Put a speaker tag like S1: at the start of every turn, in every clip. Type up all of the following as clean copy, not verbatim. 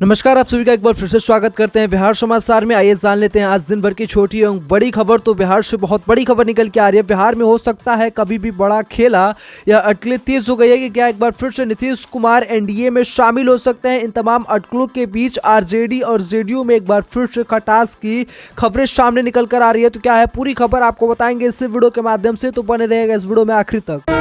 S1: नमस्कार, आप सभी का एक बार फिर से स्वागत करते हैं बिहार समाचार में। आइए जान लेते हैं आज दिन भर की छोटी एवं बड़ी खबर। तो बिहार से बहुत बड़ी खबर निकल के आ रही है। बिहार में हो सकता है कभी भी बड़ा खेला या अटकलें तेज हो गई है कि क्या एक बार फिर से नीतीश कुमार एनडीए में शामिल हो सकते हैं। इन तमाम अटकलों के बीच आरजेडी और जेडीयू में एक बार फिर से खटास की खबरें सामने निकल कर आ रही है। तो क्या है पूरी खबर आपको बताएंगे इस वीडियो के माध्यम से, तो बने रहेगा इस वीडियो में आखिर तक।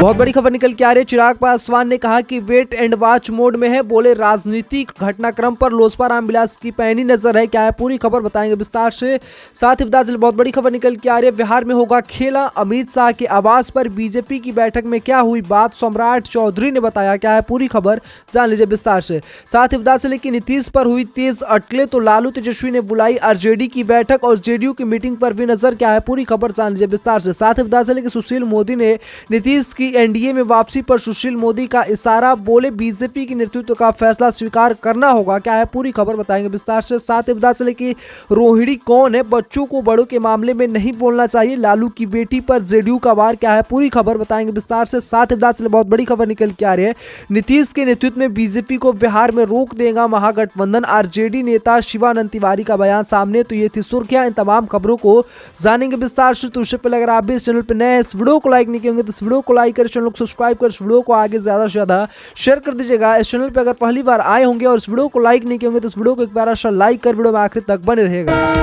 S1: बहुत बड़ी खबर निकल के आ रही है। चिराग पासवान ने कहा कि वेट एंड वॉच मोड में है। बोले राजनीतिक घटनाक्रम पर लोजपा रामविलास की पैनी नजर है। क्या है पूरी खबर बताएंगे विस्तार से। साथ ही बता चले बहुत बड़ी खबर निकल के आ रही है। बिहार में होगा खेला, अमित शाह के आवास पर बीजेपी की बैठक में क्या हुई बात, सम्राट चौधरी ने बताया। क्या है पूरी खबर जान लीजिए विस्तार से। साथ ही बता चले कि नीतीश पर हुई तेज अटकलें, तो लालू तेजस्वी ने बुलाई आरजेडी की बैठक और जेडीयू की मीटिंग पर भी नजर। क्या है पूरी खबर जान लीजिए विस्तार से। साथ ही बता चले कि सुशील मोदी ने नीतीश की एनडीए में वापसी पर सुशील मोदी का इशारा। बोले बीजेपी की नेतृत्व का फैसला स्वीकार करना होगा। क्या है पूरी खबर बताएंगे विस्तार से। साथ ही बता चले कि रोहिणी कौन है, बच्चों को बड़ों के मामले में नहीं बोलना चाहिए, लालू की बेटी पर जेडीयू का वार। क्या है पूरी खबर बताएंगे विस्तार से। साथ ही बता चले बहुत बड़ी खबर निकल के आ रही है। नीतीश के नेतृत्व में बीजेपी को बिहार में रोक देगा महागठबंधन, आरजेडी नेता शिवानंद तिवारी का बयान सामने। तो ये थी सुर्खियां। इन तमाम खबरों को जानेंगे विस्तार से। तो उससे पहले अगर आप भी इस चैनल पर नए इस वीडियो को लाइक नहीं किए तो इस वीडियो को लाइक कर चैनल को सब्सक्राइब कर इस वीडियो को आगे ज्यादा से ज्यादा शेयर कर दीजिएगा। इस चैनल पे अगर पहली बार आए होंगे और इस वीडियो को लाइक नहीं किए होंगे तो इस वीडियो को एक बार लाइक कर वीडियो में आखिर तक बने रहेगा।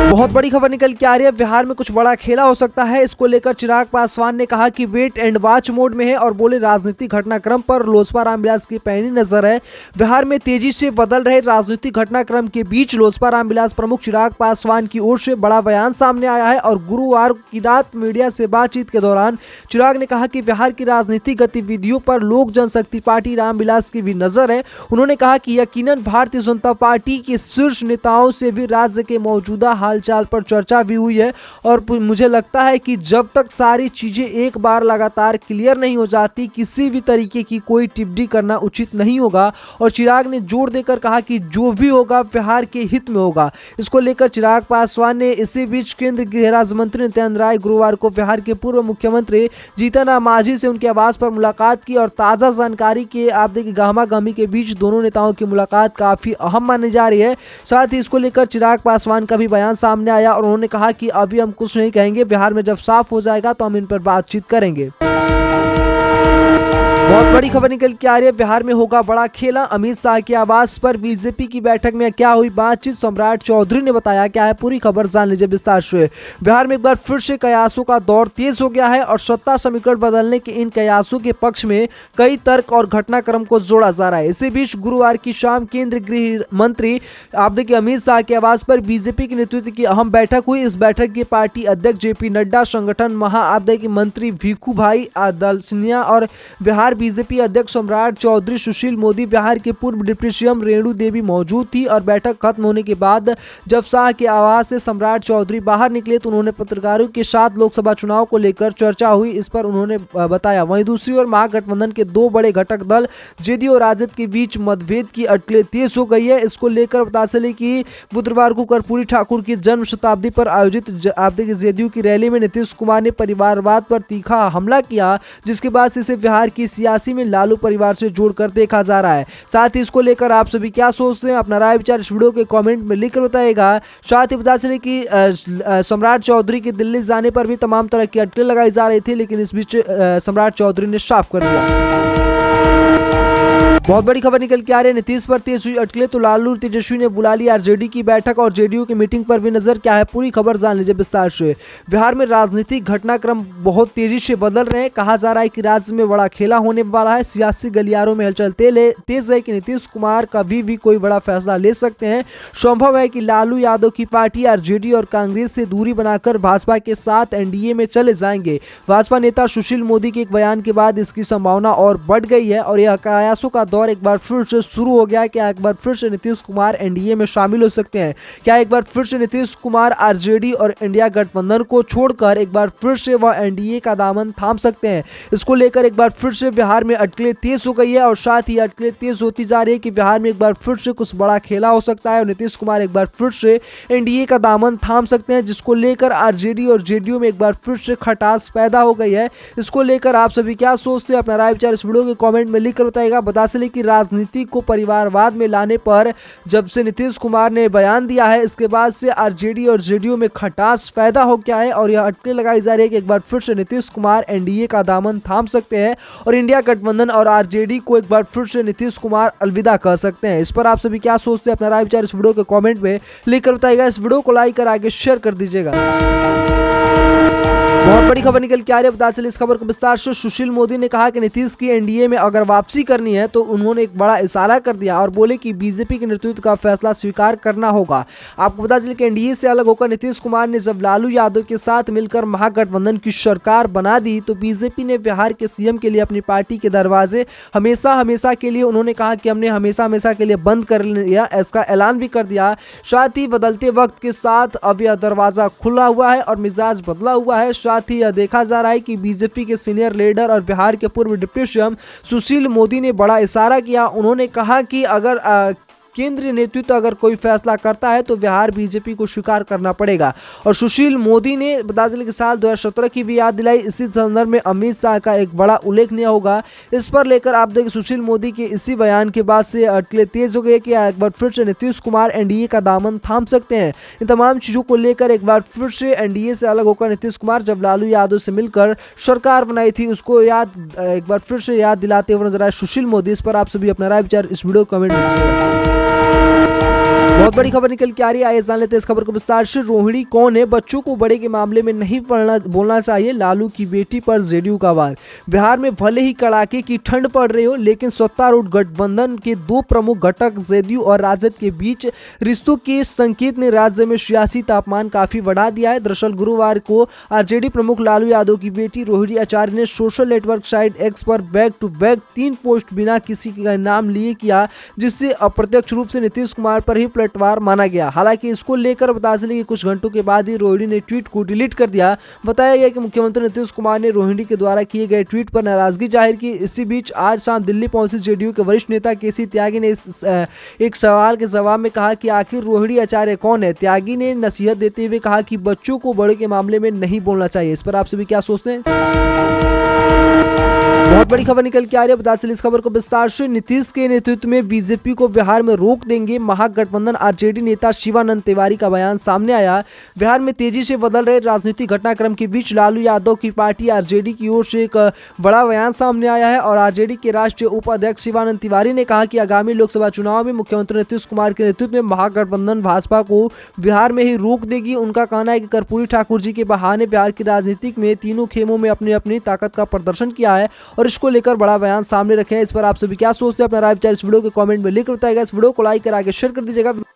S1: बहुत बड़ी खबर निकल के आ रही है। बिहार में कुछ बड़ा खेला हो सकता है। इसको लेकर चिराग पासवान ने कहा कि वेट एंड वॉच मोड में है और बोले राजनीतिक घटनाक्रम पर लोजपा रामविलास की पैनी नजर है। बिहार में तेजी से बदल रहे राजनीतिक घटनाक्रम के बीच लोजपा रामविलास प्रमुख चिराग पासवान की ओर से बड़ा बयान सामने आया है और गुरुवार की रात मीडिया से बातचीत के दौरान चिराग ने कहा कि बिहार की राजनीतिक गतिविधियों पर लोक जनशक्ति पार्टी रामविलास की भी नजर है। उन्होंने कहा कि यकीनन भारतीय जनता पार्टी के शीर्ष नेताओं से भी राज्य के मौजूदा हालचाल पर चर्चा भी हुई है और मुझे लगता है कि जब तक सारी चीजें एक बार लगातार क्लियर नहीं हो जाती किसी भी तरीके की कोई टिप्पणी करना उचित नहीं होगा। और चिराग ने जोर देकर कहा कि जो भी होगा बिहार के हित में होगा। इसको लेकर चिराग पासवान ने इसी बीच केंद्रीय गृह राज्य मंत्री नित्यानंद राय गुरुवार को बिहार के पूर्व मुख्यमंत्री जीतन राम मांझी से उनके आवास पर मुलाकात की और ताजा जानकारी के आप देखिए गहमा गहमी के बीच दोनों नेताओं की मुलाकात काफी अहम मानी जा रही है। साथ ही इसको लेकर चिराग पासवान का भी बयान सामने आया और उन्होंने कहा कि अभी हम कुछ नहीं कहेंगे, बिहार में जब साफ हो जाएगा तो हम इन पर बातचीत करेंगे। बहुत बड़ी खबर निकल के आ रही है। बिहार में होगा बड़ा खेला, अमित शाह के आवास पर बीजेपी की बैठक में क्या हुई बातचीत, सम्राट चौधरी ने बताया। क्या है पूरी खबर जान लीजिए विस्तार से। बिहार में एक बार फिर से कयासों का दौर तेज हो गया है और सत्ता समीकरण बदलने के इन कयासों के पक्ष में कई तर्क और घटनाक्रम को जोड़ा जा रहा है। इसी बीच गुरुवार की शाम केंद्रीय गृह मंत्री आप देखिए अमित शाह के आवास पर बीजेपी के नेतृत्व की अहम बैठक हुई। इस बैठक की पार्टी अध्यक्ष जेपी नड्डा, संगठन महाआध्यक्ष मंत्री भिखू भाई दलसिंह और बिहार बीजेपी अध्यक्ष सम्राट चौधरी, सुशील मोदी, बिहार के पूर्व डिप्टी सीएम रेणु देवी मौजूद थी। और बैठक खत्म होने के बाद जब शाह के आवास से सम्राट चौधरी बाहर निकले तो उन्होंने पत्रकारों के साथ लोकसभा चुनाव को लेकर चर्चा हुई, इस पर उन्होंने बताया। वहीं दूसरी ओर महागठबंधन के दो बड़े घटक दल जेडीयू और राजद के बीच मतभेद की अटकलें तेज हो गई है। इसको लेकर बता चले कि बुधवार को कर्पूरी ठाकुर की जन्म शताब्दी पर आयोजित जेडीयू की रैली में नीतीश कुमार ने परिवारवाद पर तीखा हमला किया, जिसके बाद इसे बिहार की सियासी में लालू परिवार से जोड़कर देखा जा रहा है। साथ ही इसको लेकर आप सभी क्या सोचते हैं, अपना राय विचार इस वीडियो के कमेंट में लिखकर बताइएगा। साथ ही बता चले कि सम्राट चौधरी के दिल्ली जाने पर भी तमाम तरह की अटकलें लगाई जा रही थी, लेकिन इस बीच सम्राट चौधरी ने साफ कर दिया। बहुत बड़ी खबर निकल के आ रही है। नीतीश पर तेज हुई अटकलें, तो लालू तेजस्वी ने बुला ली आरजेडी की बैठक और जेडीयू की मीटिंग पर भी नजर। क्या है पूरी खबर जान लीजिए विस्तार से। बिहार में राजनीतिक घटनाक्रम बहुत तेजी से बदल रहे हैं। कहा जा रहा है कि राज्य में बड़ा खेला होने वाला है। सियासी गलियारों में हलचल तेज है कि नीतीश कुमार कभी भी कोई बड़ा फैसला ले सकते हैं। संभव है कि लालू यादव की पार्टी आरजेडी और कांग्रेस से दूरी बनाकर भाजपा के साथ एनडीए में चले जाएंगे। भाजपा नेता सुशील मोदी के एक बयान के बाद इसकी संभावना और बढ़ गई है और यह कयासों का दौर एक बार फिर से शुरू हो गया है। क्या एक बार फिर से नीतीश कुमार एनडीए में शामिल हो सकते हैं? क्या एक बार फिर से नीतीश कुमार आरजेडी और इंडिया गठबंधन को छोड़कर एक बार फिर से वह एनडीए का दामन थाम सकते हैं? इसको लेकर एक बार फिर से बिहार में अटकलें तेज हो गई है और साथ ही अटकलें तेज होती जा रही है कि बिहार में एक बार फिर से कुछ बड़ा खेला हो सकता है और नीतीश कुमार एक बार फिर से एनडीए का दामन थाम सकते हैं, जिसको लेकर आरजेडी और जेडीयू में एक बार फिर से खटास पैदा हो गई है। इसको लेकर आप सभी क्या सोचते हैं? अपना राय विचार इस वीडियो के कमेंट में लिखकर बताइएगा। बता चले कि राजनीति को परिवारवाद में लाने पर जब से नीतीश कुमार ने बयान दिया है, इसके बाद से आरजेडी और जेडीयू में खटास पैदा हो गया है और यह अटकलें लगाई जा रही है कि एक बार फिर से नीतीश कुमार एनडीए का दामन थाम सकते हैं और इंडिया गठबंधन और आरजेडी को एक बार फिर से नीतीश कुमार अलविदा कर सकते हैं। इस पर आप सभी क्या सोचते हैं? अपना राय विचार इस वीडियो के कमेंट में लिखकर बताइएगा। इस वीडियो को लाइक कर आगे शेयर कर दीजिएगा। बहुत बड़ी खबर निकल के आ रही है, बता चलिए इस खबर को विस्तार से। सुशील मोदी ने कहा कि नीतीश की एनडीए में अगर वापसी करनी है तो उन्होंने एक बड़ा इशारा कर दिया और बोले कि बीजेपी के नेतृत्व का फैसला स्वीकार करना होगा। आपको बता चलिए कि एनडीए से अलग होकर नीतीश कुमार ने जब लालू यादव के साथ मिलकर महागठबंधन की सरकार बना दी तो बीजेपी ने बिहार के सीएम के लिए अपनी पार्टी के दरवाजे हमेशा के लिए उन्होंने कहा कि हमने हमेशा के लिए बंद कर लिया, इसका ऐलान भी कर दिया। साथ ही बदलते वक्त के साथ अब यह दरवाजा खुला हुआ है और मिजाज बदला हुआ है। साथ ही यह देखा जा रहा है कि बीजेपी के सीनियर लीडर और बिहार के पूर्व डिप्टी सीएम सुशील मोदी ने बड़ा इशारा किया। उन्होंने कहा कि अगर केंद्रीय नेतृत्व अगर कोई फैसला करता है तो बिहार बीजेपी को स्वीकार करना पड़ेगा। और सुशील मोदी ने बता दें कि साल 2017 की भी याद दिलाई। इसी संदर्भ में अमित शाह का एक बड़ा उल्लेखनीय होगा। इस पर लेकर आप देखिए सुशील मोदी के इसी बयान के बाद से अटकलें तेज हो गई कि एक बार फिर से नीतीश कुमार एनडीए का दामन थाम सकते हैं। इन तमाम चीज़ों को लेकर एक बार फिर से एनडीए से अलग होकर नीतीश कुमार जब लालू यादव से मिलकर सरकार बनाई थी उसको एक बार फिर से याद दिलाते हुए नजर आए सुशील मोदी। इस पर आप सभी अपना राय विचार इस वीडियो कमेंट में। बहुत बड़ी खबर निकल के आ रही है, आइए जान लेते हैं इस खबर को विस्तार से। रोहिणी कौन है? बच्चों को बड़े के मामले में नहीं बोलना चाहिए, लालू की बेटी पर जेडीयू का वार। बिहार में भले ही कड़ाके की ठंड पड़ रही हो लेकिन सत्तारूढ़ गठबंधन के दो प्रमुख घटक जेडीयू और राजद के बीच रिश्तों के संकेत ने राज्य में सियासी तापमान काफी बढ़ा दिया है। दरअसल गुरुवार को आरजेडी प्रमुख लालू यादव की बेटी रोहिणी आचार्य ने सोशल नेटवर्क साइट एक्स पर बैक टू बैक 3 पोस्ट बिना किसी का नाम लिए किया, जिससे अप्रत्यक्ष रूप से नीतीश कुमार पर ही पलटवार माना गया। हालांकि इसको लेकर बता चले कि कुछ घंटों के बाद ही रोहिणी ने ट्वीट को डिलीट कर दिया। बताया गया कि मुख्यमंत्री नीतीश कुमार ने रोहिणी के द्वारा किए गए ट्वीट पर नाराजगी जाहिर की। इसी बीच आज शाम दिल्ली पहुंचे जेडीयू के वरिष्ठ नेता केसी त्यागी ने एक सवाल के जवाब में कहा कि आखिर रोहिणी आचार्य कौन है। त्यागी ने नसीहत देते हुए कहा कि बच्चों को बड़े के मामले में नहीं बोलना चाहिए। इस पर आप सभी क्या सोचते हैं? बहुत बड़ी खबर निकल के आ रही है, बता चलिए इस खबर को विस्तार से। नीतीश के नेतृत्व में बीजेपी को बिहार में रोक देंगे, महागठबंधन आरजेडी नेता शिवानंद तिवारी का बयान सामने आया। बिहार में तेजी से बदल रहे राजनीतिक घटनाक्रम के बीच लालू यादव की पार्टी आरजेडी की ओर से एक बड़ा बयान सामने आया है और आरजेडी के राष्ट्रीय उपाध्यक्ष शिवानंद तिवारी ने कहा कि आगामी लोकसभा चुनाव में मुख्यमंत्री नीतीश कुमार के नेतृत्व में महागठबंधन भाजपा को बिहार में ही रोक देगी। उनका कहना है कि कर्पूरी ठाकुर जी के बहाने बिहार की राजनीति में तीनों खेमों में अपनी अपनी ताकत का प्रदर्शन किया है और इसको लेकर बड़ा बयान सामने रखे हैं। इस पर आप सभी क्या सोचते हैं? अपना राय विचार इस वीडियो के कमेंट में लिख बताइएगा। इस वीडियो को लाइक कर आगे शेयर कर दीजिएगा।